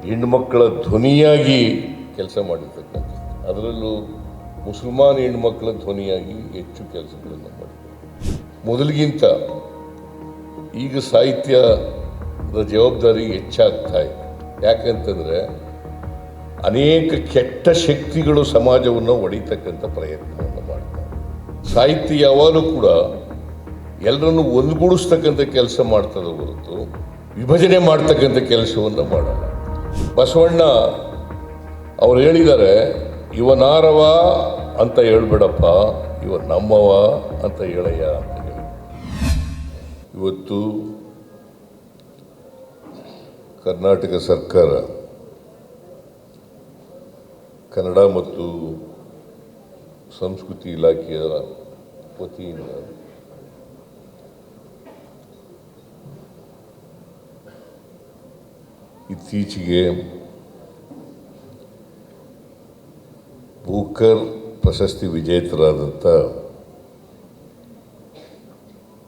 ಹೆಣ್ಣುಮಕ್ಕಳ ಧ್ವನಿಯಾಗಿ ಕೆಲಸ ಮಾಡಿರ್ತಕ್ಕಂಥದ್ದು. ಅದರಲ್ಲೂ ಮುಸಲ್ಮಾನ್ ಹೆಣ್ಣುಮಕ್ಕಳ ಧ್ವನಿಯಾಗಿ ಹೆಚ್ಚು ಕೆಲಸಗಳನ್ನು ಮಾಡಿದ್ದಾರೆ. ಮೊದಲಿಗಿಂತ ಈಗ ಸಾಹಿತ್ಯದ ಜವಾಬ್ದಾರಿ ಹೆಚ್ಚಾಗ್ತಾ ಇದೆ. ಯಾಕಂತಂದರೆ ಅನೇಕ ಕೆಟ್ಟ ಶಕ್ತಿಗಳು ಸಮಾಜವನ್ನು ಒಡೆಯತಕ್ಕಂಥ ಪ್ರಯತ್ನವನ್ನು ಮಾಡ್ತಾರೆ. ಸಾಹಿತ್ಯ ಯಾವಾಗಲೂ ಕೂಡ ಎಲ್ಲರನ್ನು ಒಂದುಗೂಡಿಸ್ತಕ್ಕಂಥ ಕೆಲಸ ಮಾಡ್ತದೆ ಹೊರತು ವಿಭಜನೆ ಮಾಡ್ತಕ್ಕಂಥ ಕೆಲಸವನ್ನು ಮಾಡಲ್ಲ. ಬಸವಣ್ಣ ಅವ್ರು ಹೇಳಿದ್ದಾರೆ, ಇವನಾರವ ಅಂತ ಹೇಳ್ಬೇಡಪ್ಪ, ಇವ ನಮ್ಮವ ಅಂತ ಹೇಳಯ್ಯ ಅಂತ ಹೇಳಿ. ಇವತ್ತು ಕರ್ನಾಟಕ ಸರ್ಕಾರ ಕನ್ನಡ ಮತ್ತು ಸಂಸ್ಕೃತಿ ಇಲಾಖೆಯ ವತಿಯಿಂದ ಇತ್ತೀಚೆಗೆ ಬೂಕರ್ ಪ್ರಶಸ್ತಿ ವಿಜೇತರಾದಂಥ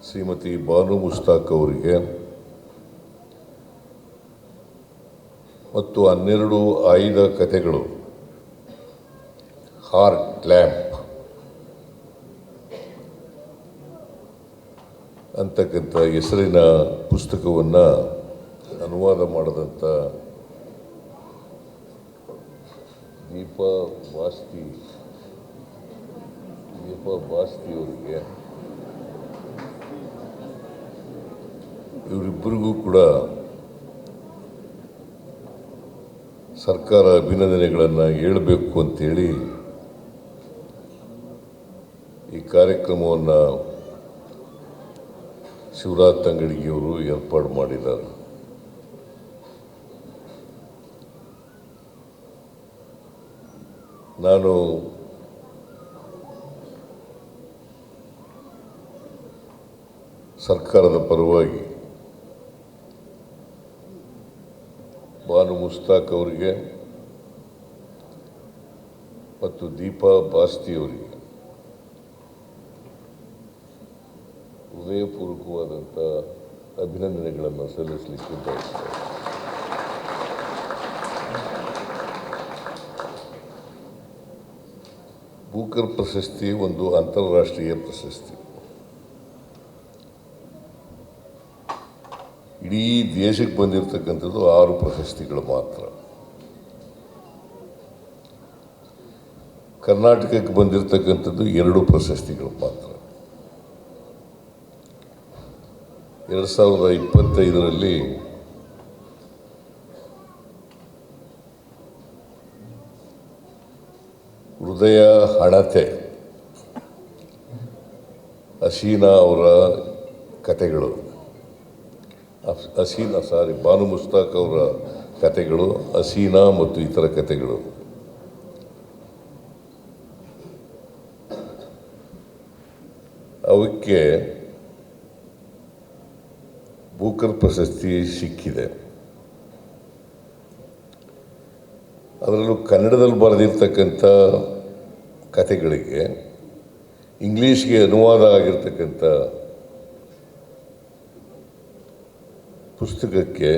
ಶ್ರೀಮತಿ ಬಾನು ಮುಸ್ತಾಕ್ ಅವರಿಗೆ ಮತ್ತು 12 ಆಯ್ದ ಕಥೆಗಳು ಹಾರ್ಟ್ ಲ್ಯಾಂಪ್ ಅಂತಕ್ಕಂಥ ಹೆಸರಿನ ಪುಸ್ತಕವನ್ನು ಅನುವಾದ ಮಾಡಿದಂಥ ದೀಪಾ ಬಾಸ್ತಿ ಅವರಿಗೆ ಇವರಿಬ್ಬರಿಗೂ ಕೂಡ ಸರ್ಕಾರ ಅಭಿನಂದನೆಗಳನ್ನು ಹೇಳಬೇಕು ಅಂತೇಳಿ ಈ ಕಾರ್ಯಕ್ರಮವನ್ನು ಶಿವರಾಜ್ ತಂಗಡಿಗೆಯವರು ಏರ್ಪಾಡು ಮಾಡಿದ್ದಾರೆ. ನಾನು ಸರ್ಕಾರದ ಪರವಾಗಿ ಬಾನು ಮುಸ್ತಾಕ್ ಅವರಿಗೆ ಮತ್ತು ದೀಪಾ ಬಾಸ್ತಿ ಅವರಿಗೆ ಹೃದಯಪೂರ್ವಕವಾದಂಥ ಅಭಿನಂದನೆಗಳನ್ನು ಸಲ್ಲಿಸಲಿಕ್ಕೆ ಬಯಸ್ತೇನೆ. ಬೂಕರ್ ಪ್ರಶಸ್ತಿ ಒಂದು ಅಂತಾರಾಷ್ಟ್ರೀಯ ಪ್ರಶಸ್ತಿ. ಇಡೀ ದೇಶಕ್ಕೆ ಬಂದಿರತಕ್ಕಂಥದ್ದು 6 ಪ್ರಶಸ್ತಿಗಳು ಮಾತ್ರ. ಕರ್ನಾಟಕಕ್ಕೆ ಬಂದಿರತಕ್ಕಂಥದ್ದು 2 ಪ್ರಶಸ್ತಿಗಳು ಮಾತ್ರ. 2025ರಲ್ಲಿ ಹೃದಯ ಹಣತೆ ಹಸೀನಾ ಅವರ ಕತೆಗಳು, ಬಾನು ಮುಸ್ತಾಕ್ ಅವರ ಕತೆಗಳು, ಹಸೀನಾ ಮತ್ತು ಇತರ ಕತೆಗಳು ಅವಕ್ಕೆ ಬೂಕರ್ ಪ್ರಶಸ್ತಿ ಸಿಕ್ಕಿದೆ. ಅದರಲ್ಲೂ ಕನ್ನಡದಲ್ಲಿ ಬರೆದಿರ್ತಕ್ಕಂಥ ಕತೆಗಳಿಗೆ ಇಂಗ್ಲೀಷ್ಗೆ ಅನುವಾದ ಆಗಿರ್ತಕ್ಕಂಥ ಪುಸ್ತಕಕ್ಕೆ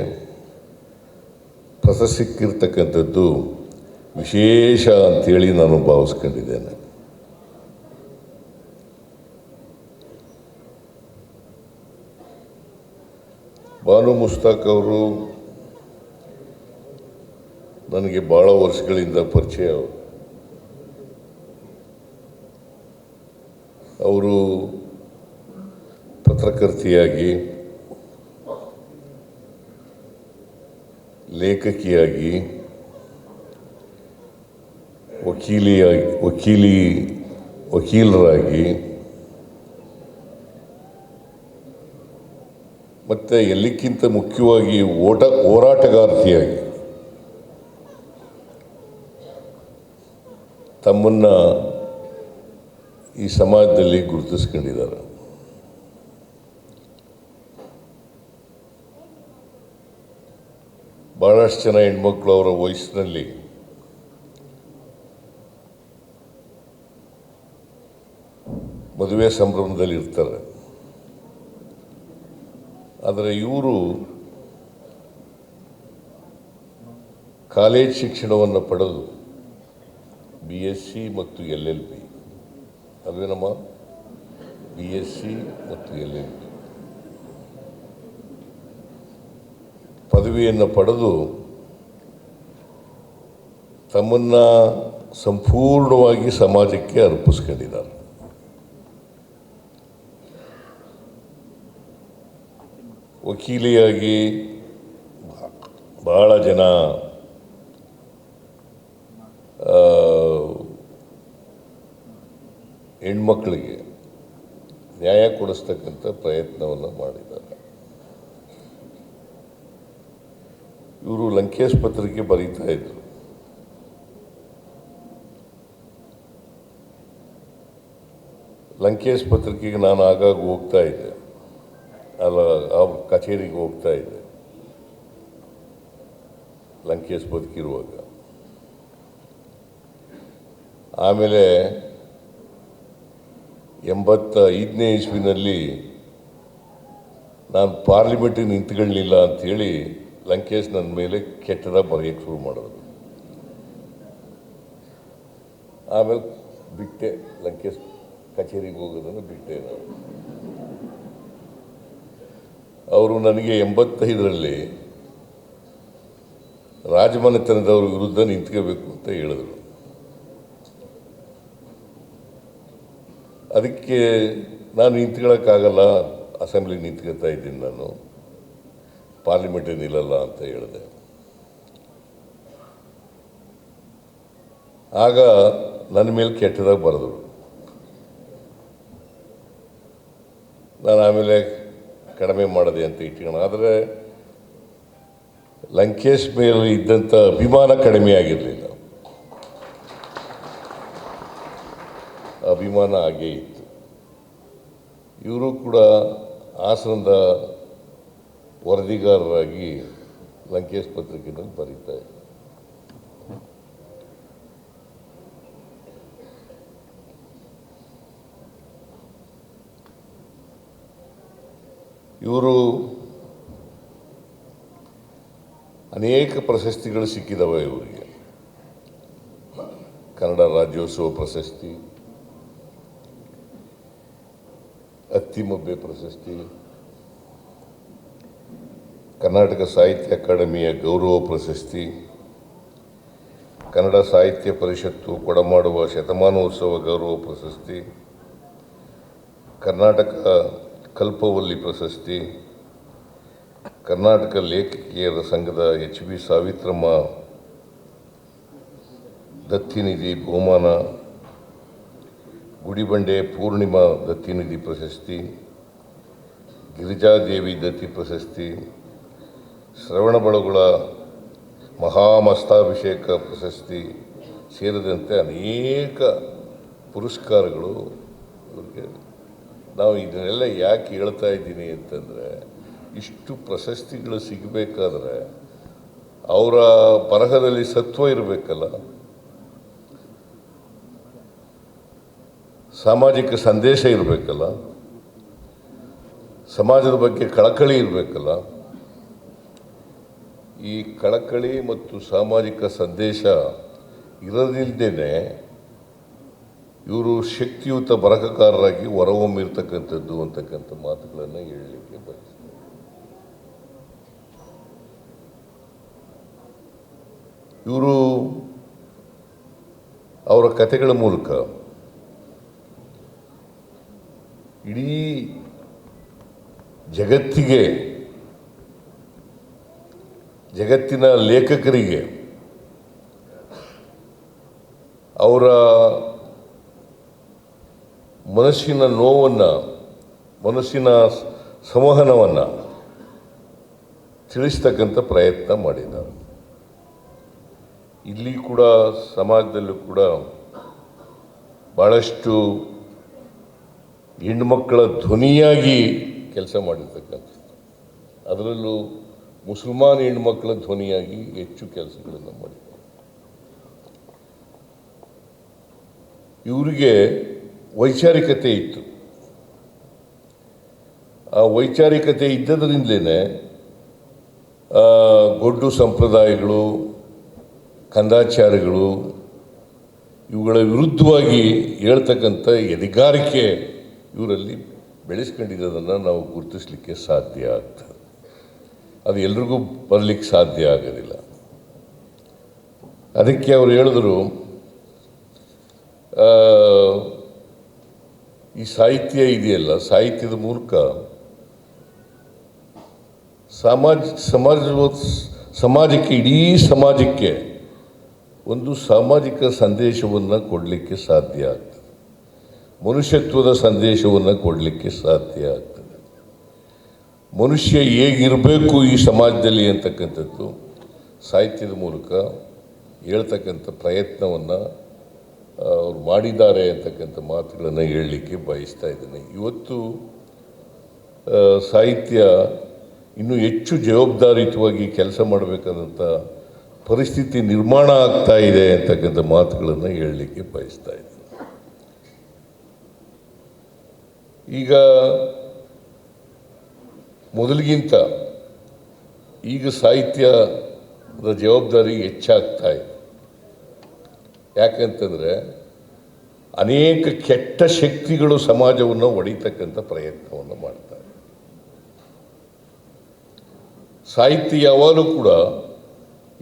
ಪ್ರಶಸ್ತಿ ಸಿಕ್ಕಿರ್ತಕ್ಕಂಥದ್ದು ವಿಶೇಷ ಅಂಥೇಳಿ ನಾನು ಭಾವಿಸ್ಕೊಂಡಿದ್ದೇನೆ. ಬಾನು ಮುಸ್ತಾಕ್ ಅವರು ನನಗೆ ಭಾಳ ವರ್ಷಗಳಿಂದ ಪರಿಚಯ. ಅವರು ಪತ್ರಕರ್ತೆಯಾಗಿ, ಲೇಖಕಿಯಾಗಿ, ವಕೀಲರಾಗಿ ಮತ್ತು ಎಲ್ಲಕ್ಕಿಂತ ಮುಖ್ಯವಾಗಿ ಹೋರಾಟಗಾರ್ತಿಯಾಗಿ ತಮ್ಮನ್ನು ಈ ಸಮಾಜದಲ್ಲಿ ಗುರುತಿಸ್ಕೊಂಡಿದ್ದಾರೆ. ಭಾಳಷ್ಟು ಜನ ಹೆಣ್ಮಕ್ಳು ಅವರ ವಯಸ್ಸಿನಲ್ಲಿ ಮದುವೆ ಸಂಭ್ರಮದಲ್ಲಿ ಇರ್ತಾರೆ. ಆದರೆ ಇವರು ಕಾಲೇಜ್ ಶಿಕ್ಷಣವನ್ನು ಪಡೆದು BSc ಮತ್ತು LLB ಅಲ್ವೇನಮ್ಮ, BSc ಮತ್ತು LLB ಪದವಿಯನ್ನು ಪಡೆದು ತಮ್ಮನ್ನು ಸಂಪೂರ್ಣವಾಗಿ ಸಮಾಜಕ್ಕೆ ಅರ್ಪಿಸ್ಕೊಂಡಿದ್ದಾರೆ. ವಕೀಲಿಯಾಗಿ ಬಹಳ ಜನ ಹೆಣ್ಮಕ್ಳಿಗೆ ನ್ಯಾಯ ಕೊಡಿಸ್ತಕ್ಕಂಥ ಪ್ರಯತ್ನವನ್ನು ಮಾಡಿದ್ದಾರೆ. ಇವರು ಲಂಕೇಶ್ ಪತ್ರಿಕೆ ಬರೀತಾ ಇದ್ರು. ಲಂಕೇಶ್ ಪತ್ರಿಕೆಗೆ ನಾನು ಆಗಾಗ ಹೋಗ್ತಾ ಇದ್ದೆ, ಆ ಕಚೇರಿಗೆ ಹೋಗ್ತಾ ಇದ್ದೆ ಲಂಕೇಶ್ ಬದುಕಿರುವಾಗ. ಆಮೇಲೆ 85ನೇ ಇಸ್ವಿನಲ್ಲಿ ನಾನು ಪಾರ್ಲಿಮೆಂಟಿಗೆ ನಿಂತ್ಕೊಳ್ಳಲಿಲ್ಲ ಅಂಥೇಳಿ ಲಂಕೇಶ್ ನನ್ನ ಮೇಲೆ ಕೆಟ್ಟದಾಗ ಬರೆಯೋಕ್ಕೆ ಶುರು ಮಾಡಿದ್ರು. ಆಮೇಲೆ ಬಿಟ್ಟೆ, ಲಂಕೇಶ್ ಕಚೇರಿಗೆ ಹೋಗೋದನ್ನು ಬಿಟ್ಟೆ ನಾನು. ಅವರು ನನಗೆ 85ರಲ್ಲಿ ರಾಜಮನೆತನದವ್ರ ವಿರುದ್ಧ ನಿಂತ್ಕೋಬೇಕು ಅಂತ ಹೇಳಿದರು. ಅದಕ್ಕೆ ನಾನು ನಿಂತ್ಕೊಳ್ಳೋಕ್ಕಾಗಲ್ಲ, ಅಸೆಂಬ್ಲಿಗೆ ನಿಂತ್ಕೊಳ್ತಾ ಇದ್ದೀನಿ, ನಾನು ಪಾರ್ಲಿಮೆಂಟಿಗೆ ನಿಲ್ಲಲ್ಲ ಅಂತ ಹೇಳಿದೆ. ಆಗ ನನ್ನ ಮೇಲೆ ಕೆಟ್ಟದಾಗಿ ಬರೆದರು. ನಾನು ಆಮೇಲೆ ಕಡಿಮೆ ಮಾಡಿದೆ ಅಂತ ಇಟ್ಕೋಣ. ಆದರೆ ಲಂಕೇಶ್ ಮೇಲೆ ಇದ್ದಂಥ ಅಭಿಮಾನ ಕಡಿಮೆ ಆಗಿರಲಿಲ್ಲ, ಅಭಿಮಾನ ಹಾಗೇ ಇತ್ತು. ಇವರು ಕೂಡ ಹಾಸನದ ವರದಿಗಾರರಾಗಿ ಲಂಕೇಶ್ ಪತ್ರಿಕೆಯಲ್ಲಿ ಬರೀತಾ ಇದ್ದಾರೆ. ಇವರು ಅನೇಕ ಪ್ರಶಸ್ತಿಗಳು ಸಿಕ್ಕಿದವೆ ಇವರಿಗೆ. ಕನ್ನಡ ರಾಜ್ಯೋತ್ಸವ ಪ್ರಶಸ್ತಿ, ಅತ್ತಿಮಬ್ಬೆ ಪ್ರಶಸ್ತಿ, ಕರ್ನಾಟಕ ಸಾಹಿತ್ಯ ಅಕಾಡೆಮಿಯ ಗೌರವ ಪ್ರಶಸ್ತಿ, ಕನ್ನಡ ಸಾಹಿತ್ಯ ಪರಿಷತ್ತು ಕೊಡಮಾಡುವ ಶತಮಾನೋತ್ಸವ ಗೌರವ ಪ್ರಶಸ್ತಿ, ಕರ್ನಾಟಕ ಕಲ್ಪವಲ್ಲಿ ಪ್ರಶಸ್ತಿ, ಕರ್ನಾಟಕ ಲೇಖಕಿಯರ ಸಂಘದ HB ಸಾವಿತ್ರಮ್ಮ ದತ್ತಿನಿಧಿ ಬಹುಮಾನ, ಗುಡಿಬಂಡೆ ಪೂರ್ಣಿಮಾ ದತ್ತಿನಿಧಿ ಪ್ರಶಸ್ತಿ, ಗಿರಿಜಾದೇವಿ ದತ್ತಿ ಪ್ರಶಸ್ತಿ, ಶ್ರವಣಬೆಳಗೊಳ ಮಹಾಮಸ್ತಾಭಿಷೇಕ ಪ್ರಶಸ್ತಿ ಸೇರಿದಂತೆ ಅನೇಕ ಪುರಸ್ಕಾರಗಳು ಇವ್ರಿಗೆ. ನಾವು ಇದನ್ನೆಲ್ಲ ಯಾಕೆ ಹೇಳ್ತಾ ಇದ್ದೀನಿ ಅಂತಂದರೆ, ಇಷ್ಟು ಪ್ರಶಸ್ತಿಗಳು ಸಿಗಬೇಕಾದ್ರೆ ಅವರ ಬರಹದಲ್ಲಿ ಸತ್ವ ಇರಬೇಕಲ್ಲ, ಸಾಮಾಜಿಕ ಸಂದೇಶ ಇರಬೇಕಲ್ಲ, ಸಮಾಜದ ಬಗ್ಗೆ ಕಳಕಳಿ ಇರಬೇಕಲ್ಲ. ಈ ಕಳಕಳಿ ಮತ್ತು ಸಾಮಾಜಿಕ ಸಂದೇಶ ಇರೋದಿಲ್ಲದೇ ಇವರು ಶಕ್ತಿಯುತ ಬರಹಗಾರರಾಗಿ ಹೊರಹೊಮ್ಮಿರ್ತಕ್ಕಂಥದ್ದು ಅಂತಕ್ಕಂಥ ಮಾತುಗಳನ್ನು ಹೇಳಲಿಕ್ಕೆ ಬಯಸ್ತಾರೆ. ಇವರು ಅವರ ಕಥೆಗಳ ಮೂಲಕ ಇಡೀ ಜಗತ್ತಿನ ಲೇಖಕರಿಗೆ ಅವರ ಮನಸ್ಸಿನ ನೋವನ್ನು, ಮನಸ್ಸಿನ ಸಂವಹನವನ್ನು ತಿಳಿಸ್ತಕ್ಕಂಥ ಪ್ರಯತ್ನ ಮಾಡಿದ್ದಾರೆ. ಇಲ್ಲಿ ಕೂಡ ಸಮಾಜದಲ್ಲೂ ಕೂಡ ಭಾಳಷ್ಟು ಹೆಣ್ಮಕ್ಕಳ ಧ್ವನಿಯಾಗಿ ಕೆಲಸ ಮಾಡಿರ್ತಕ್ಕಂಥದ್ದು, ಅದರಲ್ಲೂ ಮುಸಲ್ಮಾನ್ ಹೆಣ್ಮಕ್ಕಳ ಧ್ವನಿಯಾಗಿ ಹೆಚ್ಚು ಕೆಲಸಗಳನ್ನು ಮಾಡಿದ್ದಾರೆ. ಇವರಿಗೆ ವೈಚಾರಿಕತೆ ಇತ್ತು. ಆ ವೈಚಾರಿಕತೆ ಇದ್ದದರಿಂದಲೇ ಗೊಡ್ಡು ಸಂಪ್ರದಾಯಗಳು, ಕಂದಾಚಾರಗಳು ಇವುಗಳ ವಿರುದ್ಧವಾಗಿ ಹೇಳ್ತಕ್ಕಂಥ ಎದೆಗಾರಿಕೆ ಇವರಲ್ಲಿ ಬೆಳೆಸ್ಕೊಂಡಿರೋದನ್ನು ನಾವು ಗುರುತಿಸಲಿಕ್ಕೆ ಸಾಧ್ಯ ಆಗ್ತದೆ. ಅದು ಎಲ್ರಿಗೂ ಬರಲಿಕ್ಕೆ ಸಾಧ್ಯ ಆಗೋದಿಲ್ಲ. ಅದಕ್ಕೆ ಅವರು ಹೇಳಿದ್ರು, ಈ ಸಾಹಿತ್ಯ ಇದೆಯಲ್ಲ, ಸಾಹಿತ್ಯದ ಮೂಲಕ ಸಮಾಜಕ್ಕೆ ಇಡೀ ಸಮಾಜಕ್ಕೆ ಒಂದು ಸಾಮಾಜಿಕ ಸಂದೇಶವನ್ನು ಕೊಡಲಿಕ್ಕೆ ಸಾಧ್ಯ ಆಗ್ತದೆ, ಮನುಷ್ಯತ್ವದ ಸಂದೇಶವನ್ನು ಕೊಡಲಿಕ್ಕೆ ಸಾಧ್ಯ ಆಗ್ತದೆ. ಮನುಷ್ಯ ಹೇಗಿರಬೇಕು ಈ ಸಮಾಜದಲ್ಲಿ ಅಂತಕ್ಕಂಥದ್ದು ಸಾಹಿತ್ಯದ ಮೂಲಕ ಹೇಳ್ತಕ್ಕಂಥ ಪ್ರಯತ್ನವನ್ನು ಅವರು ಮಾಡಿದ್ದಾರೆ ಅಂತಕ್ಕಂಥ ಮಾತುಗಳನ್ನು ಹೇಳಲಿಕ್ಕೆ ಬಯಸ್ತಾ ಇದ್ದೇನೆ. ಇವತ್ತು ಸಾಹಿತ್ಯ ಇನ್ನೂ ಹೆಚ್ಚು ಜವಾಬ್ದಾರಿಯುತವಾಗಿ ಕೆಲಸ ಮಾಡಬೇಕಾದಂಥ ಪರಿಸ್ಥಿತಿ ನಿರ್ಮಾಣ ಆಗ್ತಾ ಇದೆ ಅಂತಕ್ಕಂಥ ಮಾತುಗಳನ್ನು ಹೇಳಲಿಕ್ಕೆ ಬಯಸ್ತಾ ಇದ್ದೇನೆ. ಈಗ ಮೊದಲಿಗಿಂತ ಈಗ ಸಾಹಿತ್ಯದ ಜವಾಬ್ದಾರಿ ಹೆಚ್ಚಾಗ್ತಾ ಇದೆ. ಯಾಕಂತಂದರೆ ಅನೇಕ ಕೆಟ್ಟ ಶಕ್ತಿಗಳು ಸಮಾಜವನ್ನು ಒಡೆಯತಕ್ಕಂಥ ಪ್ರಯತ್ನವನ್ನು ಮಾಡ್ತಾರೆ. ಸಾಹಿತ್ಯ ಯಾವಾಗಲೂ ಕೂಡ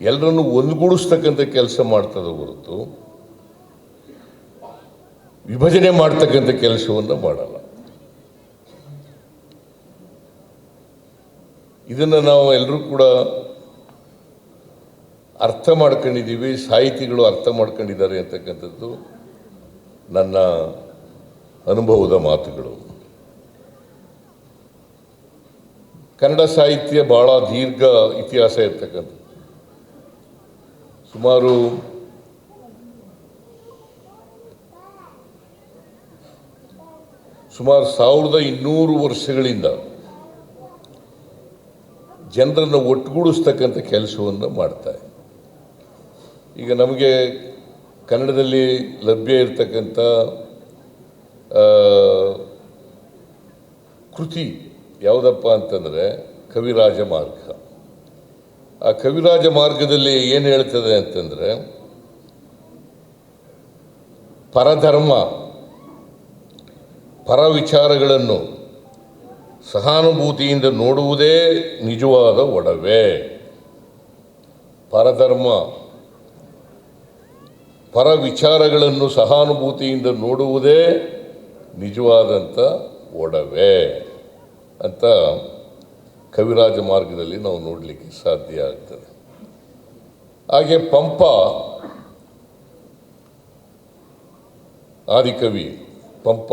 ಎಲ್ಲರನ್ನು ಒಂದುಗೂಡಿಸ್ತಕ್ಕಂಥ ಕೆಲಸ ಮಾಡ್ತದೆ ಹೊರತು ವಿಭಜನೆ ಮಾಡ್ತಕ್ಕಂಥ ಕೆಲಸವನ್ನು ಮಾಡಲ್ಲ. ಇದನ್ನು ನಾವು ಎಲ್ಲರೂ ಕೂಡ ಅರ್ಥ ಮಾಡ್ಕೊಂಡಿದ್ದೀವಿ, ಸಾಹಿತಿಗಳು ಅರ್ಥ ಮಾಡ್ಕೊಂಡಿದ್ದಾರೆ ಅಂತಕ್ಕಂಥದ್ದು ನನ್ನ ಅನುಭವದ ಮಾತುಗಳು. ಕನ್ನಡ ಸಾಹಿತ್ಯ ಭಾಳ ದೀರ್ಘ ಇತಿಹಾಸ ಇರ್ತಕ್ಕಂಥದ್ದು. ಸುಮಾರು 1200 ವರ್ಷಗಳಿಂದ ಜನರನ್ನು ಒಟ್ಟುಗೂಡಿಸ್ತಕ್ಕಂಥ ಕೆಲಸವನ್ನು ಮಾಡ್ತಾರೆ. ಈಗ ನಮಗೆ ಕನ್ನಡದಲ್ಲಿ ಲಭ್ಯ ಇರತಕ್ಕಂಥ ಕೃತಿ ಯಾವುದಪ್ಪ ಅಂತಂದರೆ ಕವಿರಾಜ ಮಾರ್ಗ. ಆ ಕವಿರಾಜ ಮಾರ್ಗದಲ್ಲಿ ಏನು ಹೇಳ್ತದೆ ಅಂತಂದರೆ, ಪರಧರ್ಮ ಪರ ವಿಚಾರಗಳನ್ನು ಸಹಾನುಭೂತಿಯಿಂದ ನೋಡುವುದೇ ನಿಜವಾದ ಒಡವೆ. ಪರಧರ್ಮ ಪರ ವಿಚಾರಗಳನ್ನು ಸಹಾನುಭೂತಿಯಿಂದ ನೋಡುವುದೇ ನಿಜವಾದಂಥ ಒಡವೆ ಅಂತ ಕವಿರಾಜ ಮಾರ್ಗದಲ್ಲಿ ನಾವು ನೋಡಲಿಕ್ಕೆ ಸಾಧ್ಯ ಆಗ್ತದೆ. ಹಾಗೆ ಪಂಪ ಆದಿಕವಿ ಪಂಪ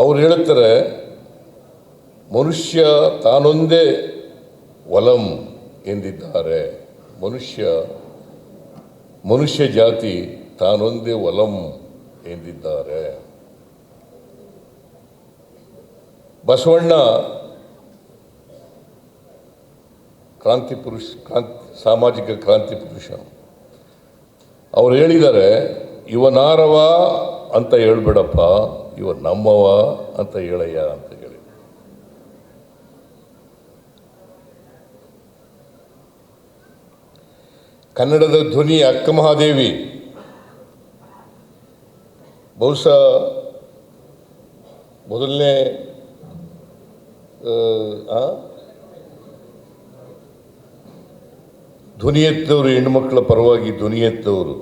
ಅವ್ರು ಹೇಳ್ತಾರೆ, ಮನುಷ್ಯ ತಾನೊಂದೇ ಒಲಂ ಎಂದಿದ್ದಾರೆ. ಮನುಷ್ಯ ಜಾತಿ ತಾನೊಂದೇ ಒಲಂ ಎಂದಿದ್ದಾರೆ. ಬಸವಣ್ಣ ಸಾಮಾಜಿಕ ಕ್ರಾಂತಿ ಪುರುಷ. ಅವ್ರು ಹೇಳಿದ್ದಾರೆ, ಇವನಾರವ ಅಂತ ಹೇಳ್ಬೇಡಪ್ಪ, ಇವ ನಮ್ಮವ ಅಂತ ಹೇಳಯ್ಯ ಅಂತ ಹೇಳಿ. ಕನ್ನಡದ ಧ್ವನಿ ಅಕ್ಕ ಮಹಾದೇವಿ ಬಹುಶಃ ಮೊದಲನೇ ಧ್ವನಿ ಎತ್ತವರು, ಹೆಣ್ಣುಮಕ್ಕಳ ಪರವಾಗಿ ಧ್ವನಿ ಎತ್ತವರು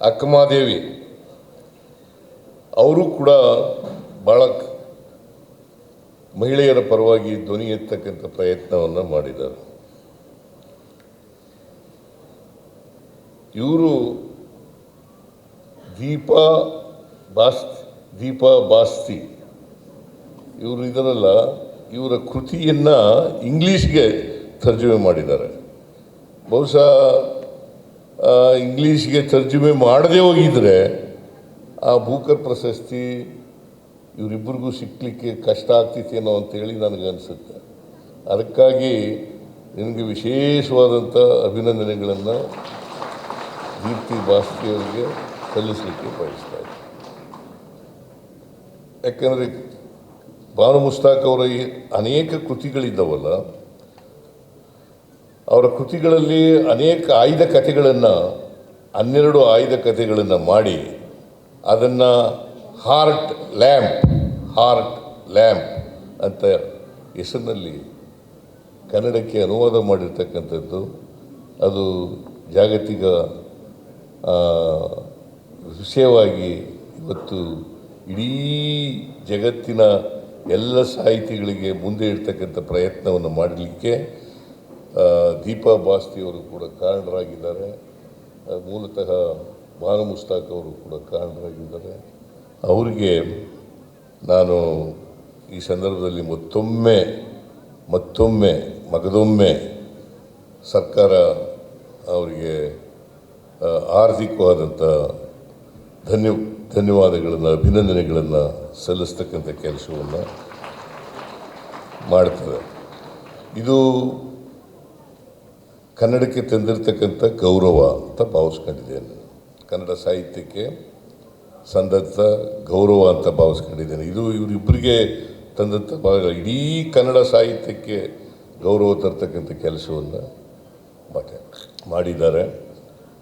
ಅಕ್ಕ ಮಹಾದೇವಿ. ಅವರು ಕೂಡ ಭಾಳ ಮಹಿಳೆಯರ ಪರವಾಗಿ ಧ್ವನಿ ಎತ್ತಕ್ಕಂಥ ಪ್ರಯತ್ನವನ್ನು ಮಾಡಿದ್ದಾರೆ. ಇವರು ದೀಪಾ ಬಾಸ್ತಿ ಇವರು ಇದರಲ್ಲ, ಇವರ ಕೃತಿಯನ್ನು ಇಂಗ್ಲೀಷ್ಗೆ ತರ್ಜುಮೆ ಮಾಡಿದ್ದಾರೆ. ಬಹುಶಃ ಇಂಗ್ಲೀಷ್ಗೆ ತರ್ಜುಮೆ ಮಾಡದೇ ಹೋಗಿದ್ರೆ ಆ ಬೂಕರ್ ಪ್ರಶಸ್ತಿ ಇವರಿಬ್ಬರಿಗೂ ಸಿಕ್ಕಲಿಕ್ಕೆ ಕಷ್ಟ ಆಗ್ತಿತ್ತೇನೋ ಅಂತೇಳಿ ನನಗನ್ಸುತ್ತೆ. ಅದಕ್ಕಾಗಿ ನಿಮಗೆ ವಿಶೇಷವಾದಂಥ ಅಭಿನಂದನೆಗಳನ್ನು ದೀಪ್ತಿ ಬಾಸ್ತಿಯವರಿಗೆ ಸಲ್ಲಿಸಲಿಕ್ಕೆ ಬಯಸ್ತಾ ಇದ್ದೀನಿ. ಯಾಕಂದರೆ ಬಾನು ಮುಸ್ತಾಕ್ ಅವರ ಅನೇಕ ಕೃತಿಗಳಿದ್ದಾವಲ್ಲ, ಅವರ ಕೃತಿಗಳಲ್ಲಿ ಅನೇಕ ಆಯ್ದ ಕಥೆಗಳನ್ನು 12 ಆಯ್ದ ಕಥೆಗಳನ್ನು ಮಾಡಿ ಅದನ್ನು ಹಾರ್ಟ್ ಲ್ಯಾಂಪ್ ಅಂತ ಹೆಸರಿನಲ್ಲಿ ಕನ್ನಡಕ್ಕೆ ಅನುವಾದ ಮಾಡಿರ್ತಕ್ಕಂಥದ್ದು. ಅದು ಜಾಗತಿಕ ವಿಷಯವಾಗಿ ಇವತ್ತು ಇಡೀ ಜಗತ್ತಿನ ಎಲ್ಲ ಸಾಹಿತಿಗಳಿಗೆ ಮುಂದೆ ಇಡ್ತಕ್ಕಂಥ ಪ್ರಯತ್ನವನ್ನು ಮಾಡಲಿಕ್ಕೆ ದೀಪಾ ಬಾಸ್ತಿಯವರು ಕೂಡ ಕಾರಣರಾಗಿದ್ದಾರೆ. ಮೂಲತಃ ಬಾನು ಮುಸ್ತಾಕ್ ಅವರು ಕೂಡ ಕಾರಣರಾಗಿದ್ದಾರೆ. ಅವರಿಗೆ ನಾನು ಈ ಸಂದರ್ಭದಲ್ಲಿ ಮಗದೊಮ್ಮೆ ಸರ್ಕಾರ ಅವರಿಗೆ ಆರ್ಥಿಕವಾದಂಥ ಧನ್ಯವಾದಗಳನ್ನು ಅಭಿನಂದನೆಗಳನ್ನು ಸಲ್ಲಿಸ್ತಕ್ಕಂಥ ಕೆಲಸವನ್ನು ಮಾಡ್ತದೆ. ಇದು ಕನ್ನಡಕ್ಕೆ ತಂದಿರತಕ್ಕಂಥ ಗೌರವ ಅಂತ ಭಾವಿಸ್ಕೊಂಡಿದ್ದೇನೆ. ಕನ್ನಡ ಸಾಹಿತ್ಯಕ್ಕೆ ಸಂದಂಥ ಗೌರವ ಅಂತ ಭಾವಿಸ್ಕೊಂಡಿದ್ದೇನೆ. ಇದು ಇವರಿಬ್ಬರಿಗೆ ತಂದಂಥ ಇಡೀ ಕನ್ನಡ ಸಾಹಿತ್ಯಕ್ಕೆ ಗೌರವ ತರ್ತಕ್ಕಂಥ ಕೆಲಸವನ್ನು ಮಾಡಿದ್ದಾರೆ.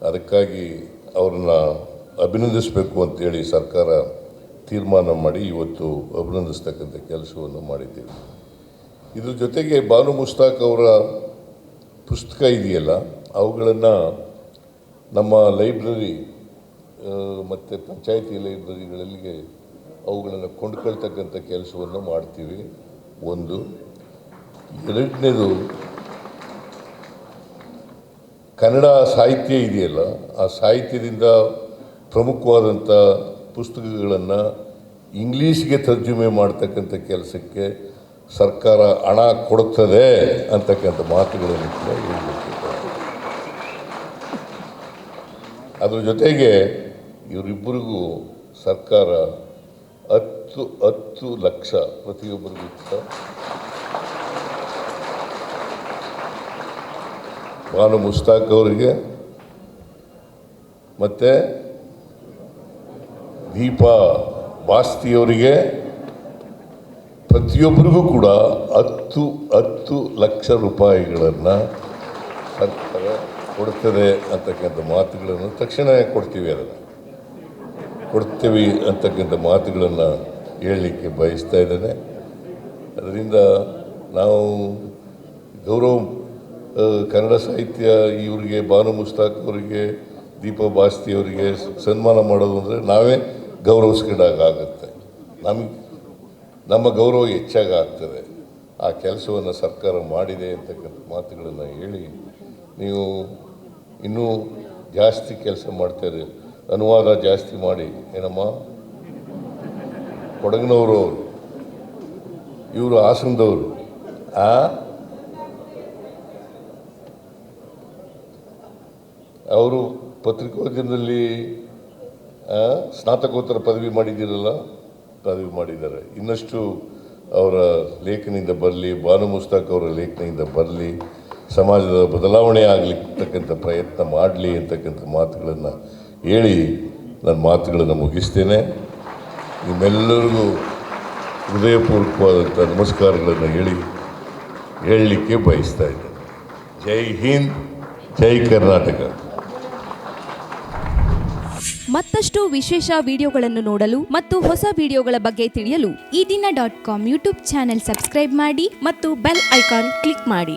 ಅದಕ್ಕಾಗಿ ಅವ್ರನ್ನ ಅಭಿನಂದಿಸಬೇಕು ಅಂತೇಳಿ ಸರ್ಕಾರ ತೀರ್ಮಾನ ಮಾಡಿ ಇವತ್ತು ಅಭಿನಂದಿಸ್ತಕ್ಕಂಥ ಕೆಲಸವನ್ನು ಮಾಡಿದ್ದೀವಿ. ಇದ್ರ ಜೊತೆಗೆ ಬಾನು ಮುಸ್ತಾಕ್ ಅವರ ಪುಸ್ತಕ ಇದೆಯಲ್ಲ, ಅವುಗಳನ್ನು ನಮ್ಮ ಲೈಬ್ರರಿ ಮತ್ತು ಪಂಚಾಯಿತಿ ಲೈಬ್ರರಿಗಳಿಗೆ ಅವುಗಳನ್ನು ಕೊಂಡ್ಕೊಳ್ತಕ್ಕಂಥ ಕೆಲಸವನ್ನು ಮಾಡ್ತೀವಿ. ಒಂದು. ಎರಡನೇದು, ಕನ್ನಡ ಸಾಹಿತ್ಯ ಇದೆಯಲ್ಲ, ಆ ಸಾಹಿತ್ಯದಿಂದ ಪ್ರಮುಖವಾದಂಥ ಪುಸ್ತಕಗಳನ್ನು ಇಂಗ್ಲೀಷ್ಗೆ ತರ್ಜುಮೆ ಮಾಡ್ತಕ್ಕಂಥ ಕೆಲಸಕ್ಕೆ ಸರ್ಕಾರ ಹಣ ಕೊಡುತ್ತದೆ ಅಂತಕ್ಕಂಥ ಮಾತುಗಳನ್ನು ಕೂಡ ಹೇಳಬೇಕಿದೆ. ಅದ್ರ ಜೊತೆಗೆ ಇವರಿಬ್ಬರಿಗೂ ಸರ್ಕಾರ 10 ಲಕ್ಷ ಪ್ರತಿಯೊಬ್ಬರಿಗೂ ಬಾನು ಮುಸ್ತಾಕ್ ಅವರಿಗೆ ಮತ್ತು ದೀಪಾ ಬಾಸ್ತಿಯವರಿಗೆ ಪ್ರತಿಯೊಬ್ಬರಿಗೂ ಕೂಡ 10 ಲಕ್ಷ ರೂಪಾಯಿಗಳನ್ನು ಸರ್ಕಾರ ಕೊಡ್ತದೆ ಅಂತಕ್ಕಂಥ ಮಾತುಗಳನ್ನು ತಕ್ಷಣ ಕೊಡ್ತೀವಿ ಅಂತಕ್ಕಂಥ ಮಾತುಗಳನ್ನು ಹೇಳಲಿಕ್ಕೆ ಬಯಸ್ತಾ ಇದ್ದೇನೆ. ಅದರಿಂದ ನಾವು ಕನ್ನಡ ಸಾಹಿತ್ಯ ಇವರಿಗೆ ಬಾನು ಮುಸ್ತಾಕ್ ಅವರಿಗೆ ದೀಪಾ ಬಾಸ್ತಿಯವರಿಗೆ ಸನ್ಮಾನ ಮಾಡೋದು ಅಂದರೆ ನಾವೇ ಗೌರವಿಸ್ಕೊಂಡಾಗುತ್ತೆ. ನಮ್ಮ ಗೌರವ ಹೆಚ್ಚಾಗ್ತದೆ. ಆ ಕೆಲಸವನ್ನು ಸರ್ಕಾರ ಮಾಡಿದೆ ಅಂತಕ್ಕಂಥ ಮಾತುಗಳನ್ನು ಹೇಳಿ, ನೀವು ಇನ್ನೂ ಜಾಸ್ತಿ ಕೆಲಸ ಮಾಡ್ತಾರೆ, ಅನುವಾದ ಜಾಸ್ತಿ ಮಾಡಿ. ಏನಮ್ಮ, ಕೊಡಗಿನವರು ಇವರು ಹಾಸನದವರು. ಅವರು ಪತ್ರಿಕೋದ್ಯಮದಲ್ಲಿ ಸ್ನಾತಕೋತ್ತರ ಪದವಿ ಮಾಡಿದ್ದಾರೆ. ಇನ್ನಷ್ಟು ಅವರ ಲೇಖನಿಂದ ಬರಲಿ, ಬಾನು ಮುಸ್ತಾಕ್ ಅವರ ಲೇಖನಿಂದ ಬರಲಿ, ಸಮಾಜದ ಬದಲಾವಣೆ ಆಗಲಿಕ್ಕಂಥ ಪ್ರಯತ್ನ ಮಾಡಲಿ ಅಂತಕ್ಕಂಥ ಮಾತುಗಳನ್ನು ಹೇಳಿ ನನ್ನ ಮಾತುಗಳನ್ನು ಮುಗಿಸ್ತೇನೆ. ನಿಮ್ಮೆಲ್ಲರಿಗೂ ಹೃದಯಪೂರ್ವಕವಾದಂಥ ನಮಸ್ಕಾರಗಳನ್ನು ಹೇಳಲಿಕ್ಕೆ ಬಯಸ್ತಾ ಇದ್ದೇನೆ. ಜೈ ಹಿಂದ್, ಜೈ ಕರ್ನಾಟಕ. ಮತ್ತಷ್ಟು ವಿಶೇಷ ವಿಡಿಯೋಗಳನ್ನು ನೋಡಲು ಮತ್ತು ಹೊಸ ವಿಡಿಯೋಗಳ ಬಗ್ಗೆ ತಿಳಿಯಲು ಈ ದಿನ .com ಯೂಟ್ಯೂಬ್ ಚಾನೆಲ್ ಸಬ್ಸ್ಕ್ರೈಬ್ ಮಾಡಿ ಮತ್ತು ಬೆಲ್ ಐಕಾನ್ ಕ್ಲಿಕ್ ಮಾಡಿ.